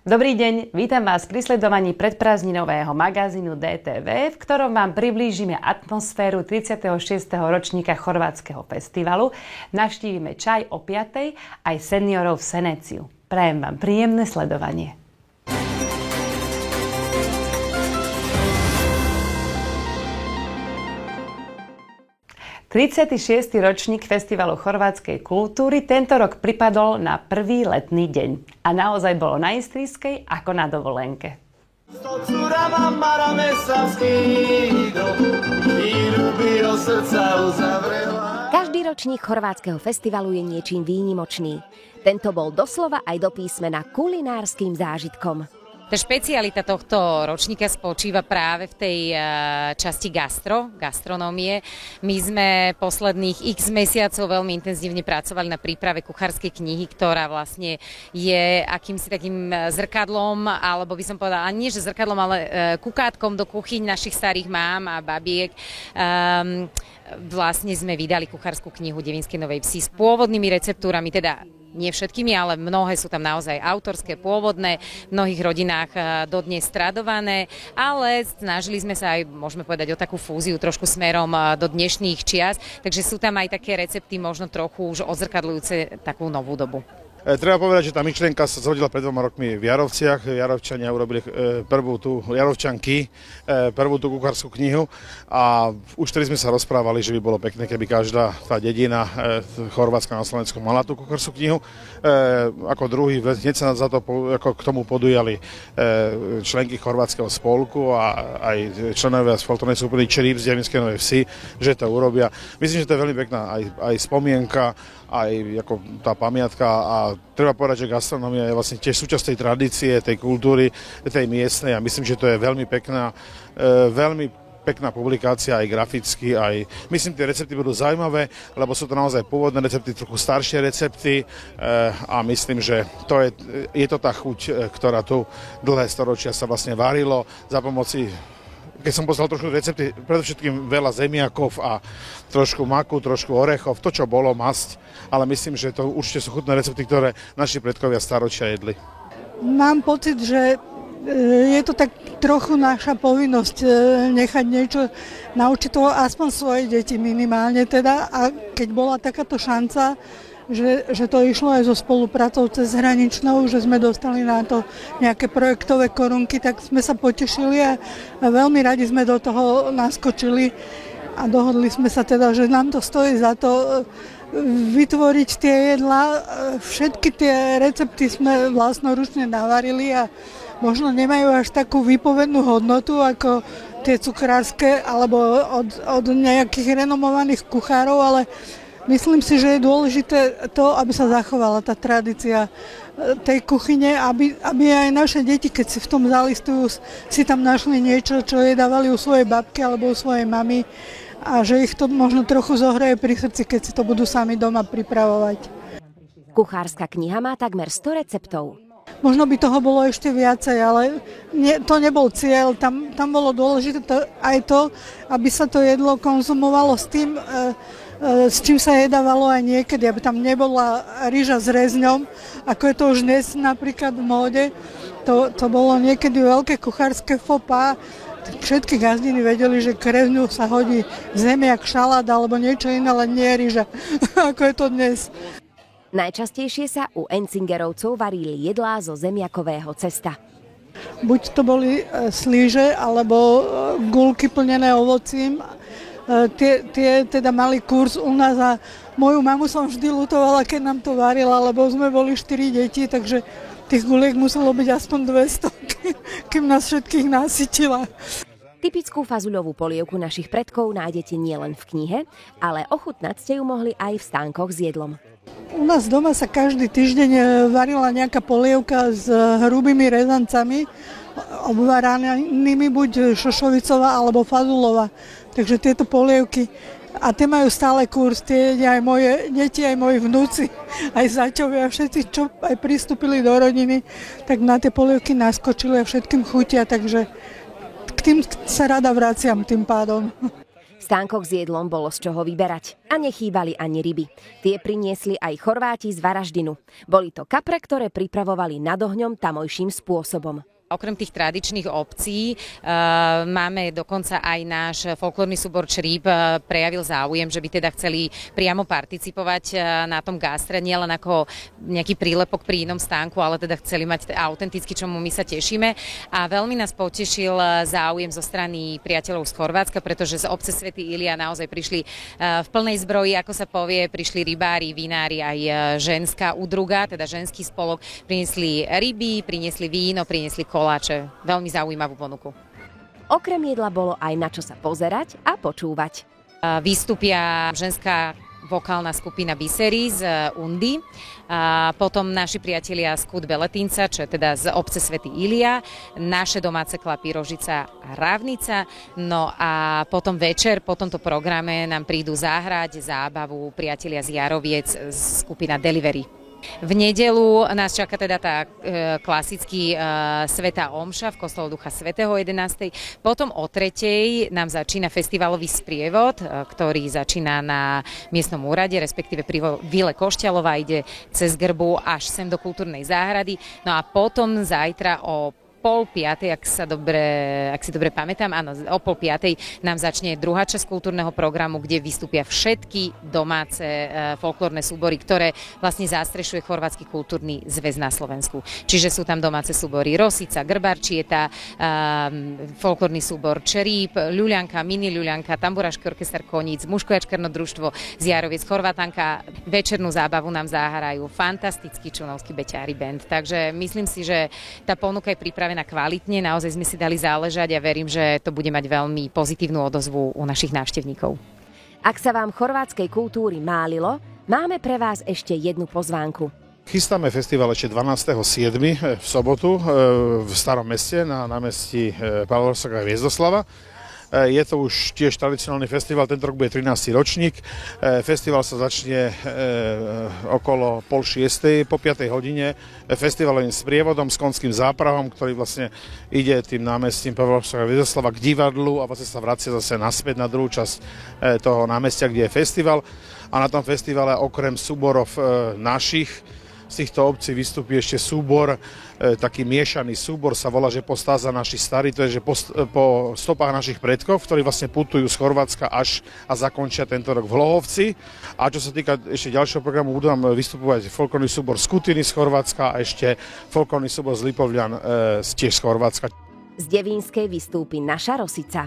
Dobrý deň, vítam vás pri sledovaní predprázdninového magazínu DTV, v ktorom vám priblížime atmosféru 36. ročníka chorvátskeho festivalu. Navštívime čaj o 5. aj seniorov v Seneciu. Prajem vám príjemné sledovanie. ...36. ročník Festivalu chorvátskej kultúry tento rok pripadol na prvý letný deň. A naozaj bolo na Istrijskej ako na dovolenke. Každý ročník chorvátskeho festivalu je niečím výnimočný. Tento bol doslova aj do písmena kulinárskym zážitkom. Tá špecialita tohto ročníka spočíva práve v tej časti gastronómie. My sme posledných x mesiacov veľmi intenzívne pracovali na príprave kuchárskej knihy, ktorá vlastne je akýmsi takým zrkadlom, alebo by som povedala, nie že zrkadlom, ale kukátkom do kuchyň našich starých mám a babiek. Vlastne sme vydali kuchárskú knihu Devinskej Novej Vsi s pôvodnými receptúrami, teda nie všetkými, ale mnohé sú tam naozaj autorské, pôvodné, v mnohých rodinách dodnes tradované, ale snažili sme sa aj, môžeme povedať, o takú fúziu trošku smerom do dnešných čias, takže sú tam aj také recepty možno trochu už odzrkadľujúce takú novú dobu. Treba povedať, že tá myšlienka sa zhodila pred 2 rokmi v Jarovciach. Jarovčania urobili Jarovčanky prvú tú kuchárskú knihu a už vtedy sme sa rozprávali, že by bolo pekné, keby každá tá dedina Chorvátska na Slovensku mala tú kuchárskú knihu. Ako druhý, hneď sa za to k tomu podujali členky chorvátskeho spolku a aj členovia spolkovnej súpravy Čerím z Devinskej Novej Vsi, že to urobia. Myslím, že to je veľmi pekná aj spomienka, aj ako tá pamiatka a treba povedať, že gastronómia je vlastne tiež súčasť tej tradície, tej kultúry, tej miestnej a myslím, že to je veľmi pekná publikácia aj graficky, aj myslím, tie recepty budú zaujímavé, lebo sú to naozaj pôvodné recepty, trochu staršie recepty a myslím, že je to tá chuť, ktorá tu dlhé storočia sa vlastne varilo za pomoci. Keď som poslal trošku recepty, predovšetkým veľa zemiakov a trošku maku, trošku orechov, to, čo bolo, masť, ale myslím, že to určite sú chutné recepty, ktoré naši predkovia staročia jedli. Mám pocit, že je to tak trochu naša povinnosť nechať niečo, naučiť toho aspoň svoje deti minimálne teda, a keď bola takáto šanca, že to išlo aj so spoluprácou cez hraničnou, že sme dostali na to nejaké projektové korunky, tak sme sa potešili a veľmi radi sme do toho naskočili a dohodli sme sa teda, že nám to stojí za to vytvoriť tie jedlá. Všetky tie recepty sme vlastnoručne navarili a možno nemajú až takú výpovednú hodnotu ako tie cukrárske alebo od nejakých renomovaných kuchárov, ale myslím si, že je dôležité to, aby sa zachovala tá tradícia tej kuchyne, aby aj naše deti, keď si v tom zalistujú, si tam našli niečo, čo jedávali u svojej babky alebo u svojej mamy a že ich to možno trochu zohreje pri srdci, keď si to budú sami doma pripravovať. Kuchárska kniha má takmer 100 receptov. Možno by toho bolo ešte viacej, ale to nebol cieľ. Tam bolo dôležité aj to, aby sa to jedlo konzumovalo s čím sa jedávalo aj niekedy, aby tam nebola ryža s rezňom, ako je to už dnes napríklad v móde. To bolo niekedy veľké kuchárske faux pas. Všetky gazdiny vedeli, že k rezňu sa hodí zemiak, šalát alebo niečo iné, ale nie ryža, ako je to dnes. Najčastejšie sa u Encingerovcov varili jedlá zo zemiakového cesta. Buď to boli slíže, alebo guľky plnené ovocím. Tie teda mali kurz u nás a moju mamu som vždy ľutovala, keď nám to varila, lebo sme boli 4 deti, takže tých guliek muselo byť aspoň 200, kým nás všetkých nasytila. Typickú fazuľovú polievku našich predkov nájdete nielen v knihe, ale ochutnať ste ju mohli aj v stánkoch s jedlom. U nás doma sa každý týždeň varila nejaká polievka s hrubými rezancami, obvaranými buď šošovicová alebo fazulová. Takže tieto polievky, a tie majú stále kurz, tie jedia aj moje deti, aj moji vnúci, aj zaťovia, všetci, čo aj pristúpili do rodiny, tak na tie polievky naskočili a všetkým chutia, takže k tým sa rada vraciam tým pádom. Stánkoch s jedlom bolo z čoho vyberať a nechýbali ani ryby. Tie priniesli aj Chorváti z Varaždinu. Boli to kapre, ktoré pripravovali nad ohňom tamojším spôsobom. Okrem tých tradičných obcí máme dokonca aj náš folklórny súbor Čríp prejavil záujem, že by teda chceli priamo participovať na tom gastre, nielen ako nejaký prílepok pri inom stánku, ale teda chceli mať autenticky, čomu my sa tešíme. A veľmi nás potešil záujem zo strany priateľov z Chorvátska, pretože z obce Svätý Ilia naozaj prišli v plnej zbroji, ako sa povie, prišli rybári, vinári, aj ženská údruga, teda ženský spolok, priniesli ryby, priniesli víno, priniesli koláče. Veľmi zaujímavú ponuku. Okrem jedla bolo aj na čo sa pozerať a počúvať. Vystúpia ženská vokálna skupina Bisery z Undy, potom naši priatelia z Kút Beletínca, čo je teda z obce Svätý Ilia, naše domáce klapy Rožica a Rávnica, no a potom večer, po tomto programe nám prídu zahrať zábavu priatelia z Jaroviec, skupina Delivery. V nedeľu nás čaká teda tá klasický svätá omša v kostole Ducha Svätého 11. Potom o 3. nám začína festivalový sprievod, ktorý začína na miestnom úrade, respektíve pri Vile Košťalova, ide cez Grbu až sem do kultúrnej záhrady. No a potom zajtra o 4:30, ak si dobre pamätám, áno, o 4:30 nám začne druhá časť kultúrneho programu, kde vystúpia všetky domáce folklórne súbory, ktoré vlastne zastrešuje Chorvátsky kultúrny zväz na Slovensku. Čiže sú tam domáce súbory Rosica, Grbarčieta, folklórny súbor Čeríp, ľuľanka, mini ľuľanka, tamburášky orchester Koníc, mužkojačkerno družstvo z Jaroviec, Chorvátanka. Večernú zábavu nám zahrajú fantastický čunovský beťári band. Takže myslím si, že tá ponuka je pripravená kvalitne, naozaj sme si dali záležať a verím, že to bude mať veľmi pozitívnu odozvu u našich návštevníkov. Ak sa vám chorvátskej kultúry málilo, máme pre vás ešte jednu pozvánku. Chystáme festival ešte 12.7. v sobotu v Starom meste na námestí Pavla Horsáka a Hviezdoslava. Je to už tiež tradicionálny festival, tento rok bude 13. ročník. Festival sa začne okolo 5:30 po 5. hodine festivalovým sprievodom s konským záprahom, ktorý vlastne ide tým námestím Pavla Horsáka a Hviezdoslava k divadlu a vlastne sa vracia zase naspäť na druhú časť toho námestia, kde je festival. A na tom festivale okrem súborov našich z týchto obcí vystúpi ešte súbor, taký miešaný súbor, sa volá, že Postáza naši starí, to je, že po stopách našich predkov, ktorí vlastne putujú z Chorvátska až a zakončia tento rok v Hlohovci. A čo sa týka ešte ďalšieho programu, budú nám vystupovať folklórny súbor z Kutiny z Chorvátska a ešte folklórny súbor z Lipovľan tiež z Chorvátska. Z Devínskej vystúpi naša Rosica.